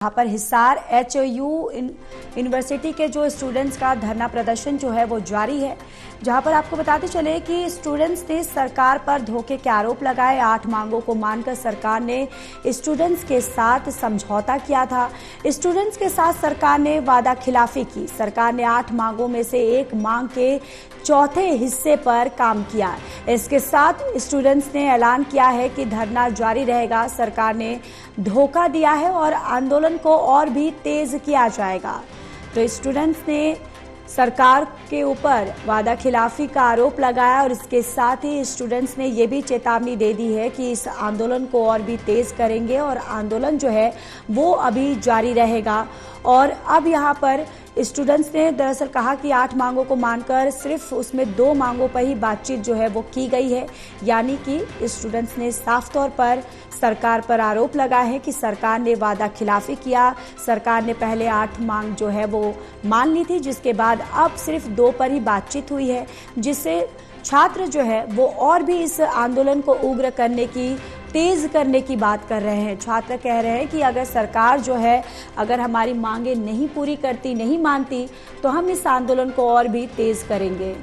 यहाँ पर Hisar HOU university के जो स्टूडेंट्स का धरना प्रदर्शन जो है वो जारी है, जहाँ पर आपको बताते चले कि स्टूडेंट्स ने सरकार पर धोखे के आरोप लगाए। 8 मांगों को मानकर सरकार ने स्टूडेंट्स के साथ समझौता किया था। स्टूडेंट्स के साथ सरकार ने वादा खिलाफी की। सरकार ने 8 मांगों में से एक मांग के चौथे हिस्से पर काम किया। इसके साथ स्टूडेंट्स ने ऐलान किया है कि धरना जारी रहेगा। सरकार ने धोखा दिया है और आंदोलन को और भी तेज किया जाएगा। तो स्टूडेंट्स ने सरकार के ऊपर वादा खिलाफी का आरोप लगाया और इसके साथ ही स्टूडेंट्स ने ये भी चेतावनी दे दी है कि इस आंदोलन को और भी तेज करेंगे और आंदोलन जो है वो अभी जारी रहेगा। और अब यहाँ पर स्टूडेंट्स ने दरअसल कहा कि 8 मांगों को मानकर सिर्फ उसमें 2 मांगों पर ही बातचीत जो है वो की गई है, यानी कि स्टूडेंट्स ने साफ तौर पर सरकार पर आरोप लगाया है कि सरकार ने वादा खिलाफी किया। सरकार ने पहले 8 मांग जो है वो मान ली थी, जिसके बाद अब सिर्फ 2 पर ही बातचीत हुई है, जिससे छात्र जो है वो और भी इस आंदोलन को उग्र करने की, तेज करने की बात कर रहे हैं। छात्र कह रहे हैं कि अगर सरकार जो है अगर हमारी मांगे नहीं पूरी करती, नहीं मानती, तो हम इस आंदोलन को और भी तेज करेंगे।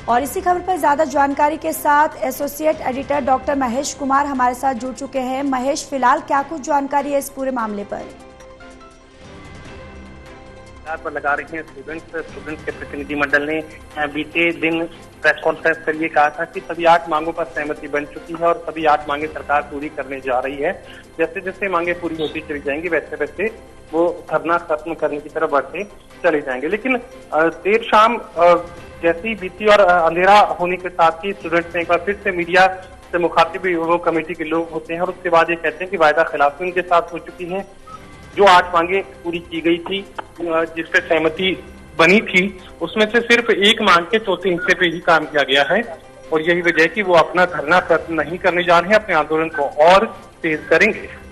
और इसी खबर पर ज्यादा जानकारी के साथ associate editor doctor Mahesh Kumar हमारे साथ जुड़ चुके हैं। महेश, फिलहाल क्या कुछ जानकारी है इस पूरे मामले पर? पर लगा रही हैं स्टूडेंट्स के प्रतिनिधिमंडल ने बीते दिन प्रेस कॉन्फ्रेंस कर ये कहा था कि सभी 8 मांगों पर सहमति बन चुकी है और सभी 8 मांगे सरकार पूरी करने जा रही है। जैसे जैसे मांगे पूरी होती चली जाएंगी वैसे वैसे वो धरना खत्म करने की तरफ बढ़ते चले जाएंगे। लेकिन देर शाम जैसी बीती और अंधेरा होने के साथ ही स्टूडेंट्स ने एक बार फिर से मीडिया से मुखातिब वो कमेटी के लोग होते हैं और उसके बाद ये कहते हैं कि वायदा खिलाफी उनके साथ हो चुकी है। जो 8 मांगे पूरी की गई थी, जिस पे सहमति बनी थी, उसमें से सिर्फ एक मांग के चौथे हिस्से पे ही काम किया गया है और यही वजह है कि वो अपना धरना नहीं करने जा रहे हैं, अपने आंदोलन को और तेज करेंगे।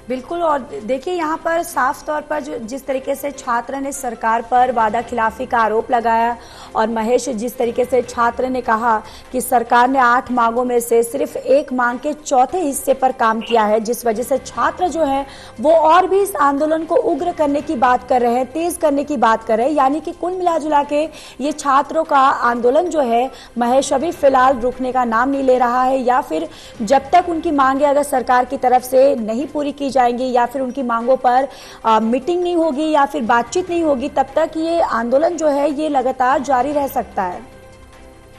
बिल्कुल। और देखिए यहाँ पर साफ तौर पर जिस तरीके से छात्र ने सरकार पर वादा खिलाफी का आरोप लगाया और महेश, जिस तरीके से छात्र ने कहा कि सरकार ने 8 मांगों में से सिर्फ एक मांग के चौथे हिस्से पर काम किया है, जिस वजह से छात्र जो है वो और भी इस आंदोलन को उग्र करने की बात कर रहे हैं, तेज करने की बात कर रहे हैं। यानी कि कुल मिलाजुला के ये छात्रों का आंदोलन जो है महेश अभी फिलहाल रुकने का नाम नहीं ले रहा है, या फिर जब तक उनकी मांगे अगर सरकार की तरफ से नहीं पूरी की जाएंगी या फिर उनकी मांगों पर मीटिंग नहीं होगी या फिर बातचीत नहीं होगी, तब तक ये आंदोलन जो है ये लगातार जारी रह सकता है।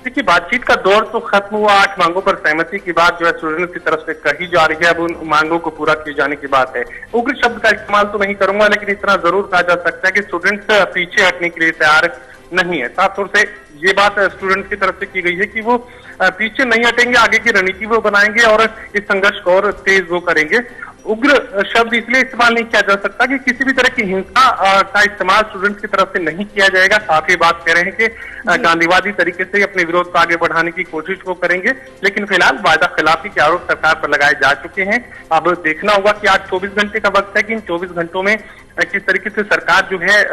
देखिए, बातचीत का दौर तो खत्म हुआ। 8 मांगों पर सहमति की बात जो है स्टूडेंट्स की तरफ से कही जा रही है, अब उन मांगों को पूरा किए जाने की बात है। उग्र शब्द का इस्तेमाल तो नहीं करूंगा, लेकिन इतना जरूर कहा जा सकता है कि स्टूडेंट्स पीछे हटने के लिए तैयार नहीं है। साफ तौर से ये बात स्टूडेंट्स की तरफ से की गई है कि वो पीछे नहीं हटेंगे, आगे की रणनीति वो बनाएंगे और इस संघर्ष को और तेज वो करेंगे। उग्र शब्द इसलिए इस्तेमाल नहीं किया जा सकता कि किसी भी तरह की हिंसा का इस्तेमाल स्टूडेंट्स की तरफ से नहीं किया जाएगा। साथ ही बात कह रहे हैं कि गांधीवादी तरीके से अपने विरोध को आगे बढ़ाने की कोशिश वो करेंगे। लेकिन फिलहाल वादा खिलाफी के आरोप सरकार पर लगाए जा चुके हैं। अब देखना होगा कि आज 24 घंटे का वक्त है कि इन 24 घंटों में किस तरीके से सरकार जो है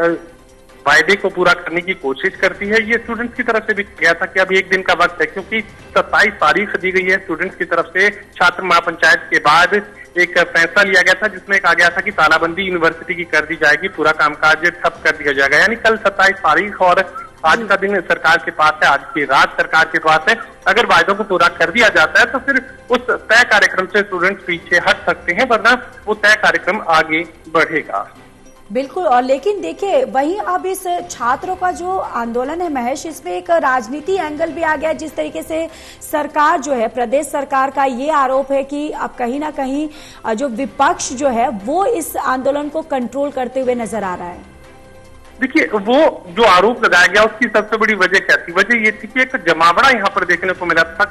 वायदे को पूरा करने की कोशिश करती है। ये स्टूडेंट्स की तरफ से भी किया था कि अब 1 दिन का वक्त है, क्योंकि 27 तारीख दी गई है स्टूडेंट्स की तरफ से। छात्र महापंचायत के बाद एक फैसला लिया गया था जिसमें कहा गया था कि तालाबंदी यूनिवर्सिटी की कर दी जाएगी, पूरा कामकाज ठप कर दिया जाएगा। यानी कल 27 तारीख और आज का दिन सरकार के पास है, आज की रात सरकार के पास है। अगर वायदों को पूरा कर दिया जाता है तो फिर उस तय कार्यक्रम से स्टूडेंट्स पीछे हट सकते हैं, वरना वो तय कार्यक्रम आगे बढ़ेगा। बिल्कुल। और लेकिन देखिए वहीं अब इस छात्रों का जो आंदोलन है महेश, इसमें एक राजनीति एंगल भी आ गया। जिस तरीके से सरकार जो है, प्रदेश सरकार का ये आरोप है कि अब कहीं ना कहीं जो विपक्ष जो है वो इस आंदोलन को कंट्रोल करते हुए नजर आ रहा है। देखिए, वो जो आरोप लगाया गया उसकी सबसे बड़ी वजह क्या थी? वजह ये थी कि एक जमावड़ा यहाँ पर देखने को मिला था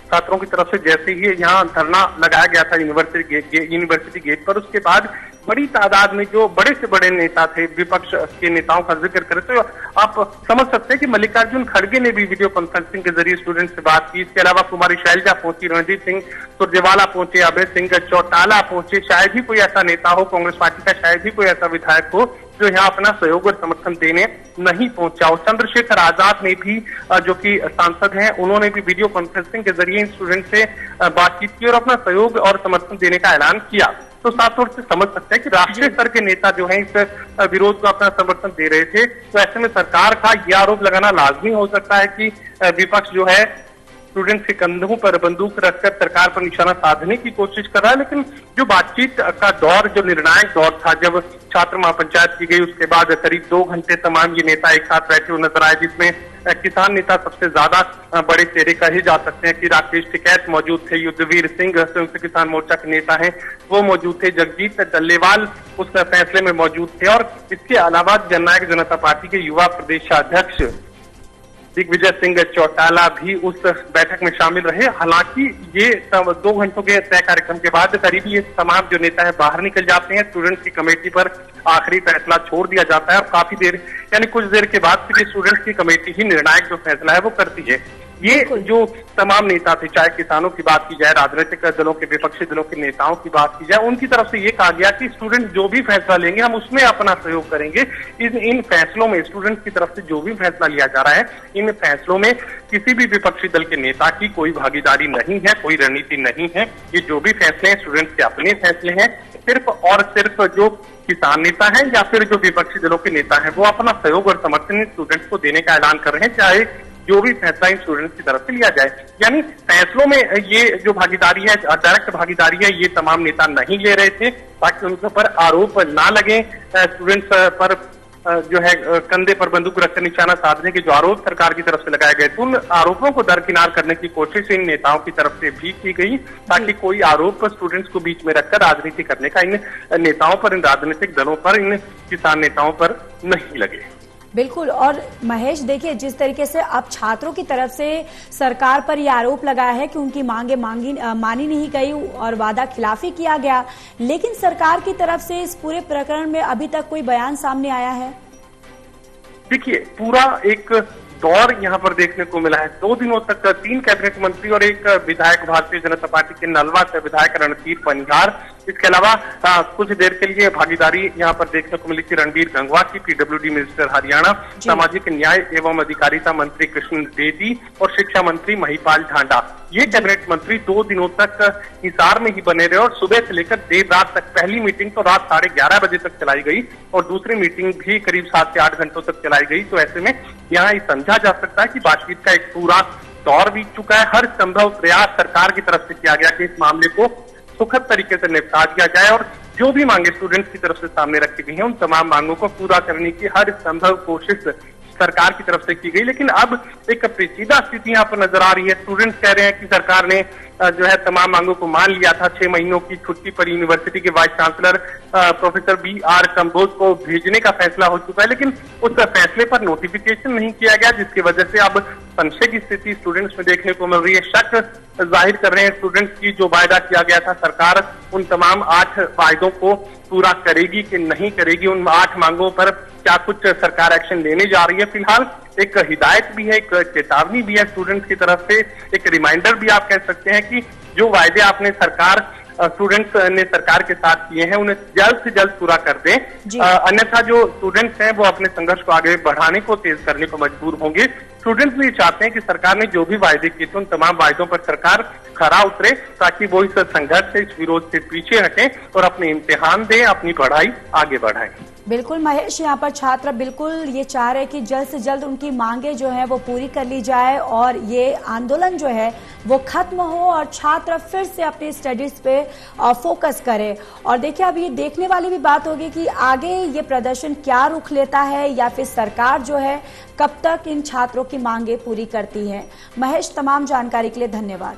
छात्रों की तरफ से। जैसे ही यहाँ धरना लगाया गया था यूनिवर्सिटी गेट पर, उसके बाद बड़ी तादाद में जो बड़े से बड़े नेता थे, विपक्ष के नेताओं का जिक्र करें तो आप समझ सकते हैं कि मल्लिकार्जुन खड़गे ने भी वीडियो कॉन्फ्रेंसिंग के जरिए स्टूडेंट से बात की। इसके अलावा कुमारी शैलजा पहुंची, रणदीप सिंह सुरजेवाला पहुंचे, अभय सिंह चौटाला पहुंचे। शायद ही कोई ऐसा नेता हो कांग्रेस पार्टी का, शायद ही कोई ऐसा विधायक हो जो यहाँ अपना सहयोग और समर्थन देने नहीं पहुंचा। और चंद्रशेखर आजाद ने भी जो कि सांसद हैं, उन्होंने भी वीडियो कॉन्फ्रेंसिंग के जरिए इन स्टूडेंट से बातचीत की और अपना सहयोग और समर्थन देने का ऐलान किया। तो साफ तौर से समझ सकते हैं कि राष्ट्रीय स्तर के नेता जो हैं इस विरोध को अपना समर्थन दे रहे थे। तो ऐसे में सरकार का यह आरोप लगाना लाजमी हो सकता है कि विपक्ष जो है स्टूडेंट्स के कंधों पर बंदूक रखकर सरकार पर निशाना साधने की कोशिश कर रहा है। लेकिन जो बातचीत का दौर, जो निर्णायक दौर था, जब छात्र महापंचायत की गई, उसके बाद करीब 2 घंटे तमाम ये नेता एक साथ बैठे हुए नजर आए, जिसमें किसान नेता सबसे ज्यादा बड़े चेहरे कहे जा सकते हैं कि राकेश टिकैत मौजूद थे, युद्धवीर सिंह संयुक्त किसान मोर्चा के नेता हैं वो मौजूद थे, जगजीत डल्लेवाल उस फैसले में मौजूद थे, और इसके अलावा जननायक जनता पार्टी के युवा प्रदेशाध्यक्ष दिग्विजय सिंह चौटाला भी उस बैठक में शामिल रहे। हालांकि ये 2 घंटों के तय कार्यक्रम के बाद करीब ये तमाम जो नेता है बाहर निकल जाते हैं। स्टूडेंट्स की कमेटी पर आखिरी फैसला छोड़ दिया जाता है और काफी देर यानी कुछ देर के बाद फिर स्टूडेंट्स की कमेटी ही निर्णायक जो फैसला है वो करती है। ये जो तमाम नेता थे, चाहे किसानों की बात की जाए, राजनीतिक दलों के, विपक्षी दलों के नेताओं की बात की जाए, उनकी तरफ से ये कहा गया कि स्टूडेंट जो भी फैसला लेंगे हम उसमें अपना सहयोग करेंगे। इन फैसलों में स्टूडेंट्स की तरफ से जो भी फैसला लिया जा रहा है, इन फैसलों में किसी भी विपक्षी दल के नेता की कोई भागीदारी नहीं है, कोई रणनीति नहीं है। ये जो भी फैसले हैं स्टूडेंट्स के अपने फैसले हैं। सिर्फ और सिर्फ जो किसान नेता हैं या फिर जो विपक्षी दलों के नेता हैं वो अपना सहयोग और समर्थन स्टूडेंट्स को देने का ऐलान कर रहे हैं, चाहे जो भी फैसला इन स्टूडेंट्स की तरफ से लिया जाए। यानी फैसलों में ये जो भागीदारी है, डायरेक्ट भागीदारी है, ये तमाम नेता नहीं ले रहे थे ताकि उनके पर आरोप ना लगे। स्टूडेंट्स पर जो है कंधे पर बंदूक रखकर निशाना साधने के जो आरोप सरकार की तरफ से लगाए गए थे, उन आरोपों को दरकिनार करने की कोशिश इन नेताओं की तरफ से भी की गई ताकि कोई आरोप स्टूडेंट्स को बीच में रखकर राजनीति करने का इन नेताओं पर, इन राजनीतिक दलों पर, इन किसान नेताओं पर नहीं लगे। बिल्कुल। और महेश, देखिए जिस तरीके से अब छात्रों की तरफ से सरकार पर यह आरोप लगाया है कि उनकी मांगे मानी नहीं गई और वादा खिलाफी किया गया, लेकिन सरकार की तरफ से इस पूरे प्रकरण में अभी तक कोई बयान सामने आया है? देखिए, पूरा एक दौर यहाँ पर देखने को मिला है। 2 दिनों तक 3 कैबिनेट मंत्री और 1 विधायक, भारतीय जनता पार्टी के नलवा से विधायक रणधीर पंजार, इसके अलावा कुछ देर के लिए भागीदारी यहाँ पर देखने को मिली थी रणबीर गंगवा की, पीडब्ल्यूडी मिनिस्टर हरियाणा, सामाजिक न्याय एवं अधिकारिता मंत्री कृष्ण बेदी और शिक्षा मंत्री महिपाल ढांडा। ये कैबिनेट मंत्री 2 दिनों तक हिसार में ही बने रहे और सुबह से लेकर देर रात तक, पहली मीटिंग तो रात 11:30 बजे तक चलाई गई और दूसरी मीटिंग भी करीब 7 से 8 घंटों तक चलाई गई। तो ऐसे में यहाँ ये समझा जा सकता है कि बातचीत का एक पूरा दौर बीत चुका है। हर संभव प्रयास सरकार की तरफ से किया गया कि इस मामले को सुखद तरीके से निपटा दिया जाए और जो भी मांगे स्टूडेंट्स की तरफ से सामने रखी गई हैं, उन तमाम मांगों को पूरा करने की हर संभव कोशिश सरकार की तरफ से की गई। लेकिन अब एक पेचीदा स्थिति यहाँ पर नजर आ रही है। स्टूडेंट्स कह रहे हैं कि सरकार ने जो है तमाम मांगों को मान लिया था। 6 महीनों की छुट्टी पर यूनिवर्सिटी के vice chancellor professor BR Kamboj को भेजने का फैसला हो चुका है, लेकिन उस फैसले पर नोटिफिकेशन नहीं किया गया, जिसकी वजह से अब संशय की स्थिति स्टूडेंट्स में देखने को मिल रही है। शक जाहिर कर रहे हैं स्टूडेंट्स की, जो वायदा किया गया था सरकार उन तमाम 8 वायदों को पूरा करेगी कि नहीं करेगी, उन 8 मांगों पर क्या कुछ सरकार एक्शन लेने जा रही है। फिलहाल एक हिदायत भी है, एक चेतावनी भी है स्टूडेंट्स की तरफ से, एक रिमाइंडर भी आप कह सकते हैं कि जो वायदे आपने स्टूडेंट्स ने सरकार के साथ किए हैं उन्हें जल्द से जल्द पूरा कर दें, अन्यथा जो स्टूडेंट्स हैं वो अपने संघर्ष को आगे बढ़ाने को तेज करने को मजबूर होंगे। स्टूडेंट्स भी चाहते हैं कि सरकार ने जो भी वायदे किए थे उन तमाम वायदों पर सरकार खरा उतरे ताकि वो इस संघर्ष से, इस विरोध से पीछे हटें और अपने इम्तिहान दें, अपनी पढ़ाई आगे बढ़ाएं। बिल्कुल महेश, यहाँ पर छात्र बिल्कुल ये चाह रहे हैं कि जल्द से जल्द उनकी मांगे जो है वो पूरी कर ली जाए और ये आंदोलन जो है वो खत्म हो और छात्र फिर से अपनी स्टडीज पे फोकस करें। और देखिए, अब ये देखने वाली भी बात होगी कि आगे ये प्रदर्शन क्या रुख लेता है या फिर सरकार जो है कब तक इन छात्रों की मांगे पूरी करती है। महेश, तमाम जानकारी के लिए धन्यवाद।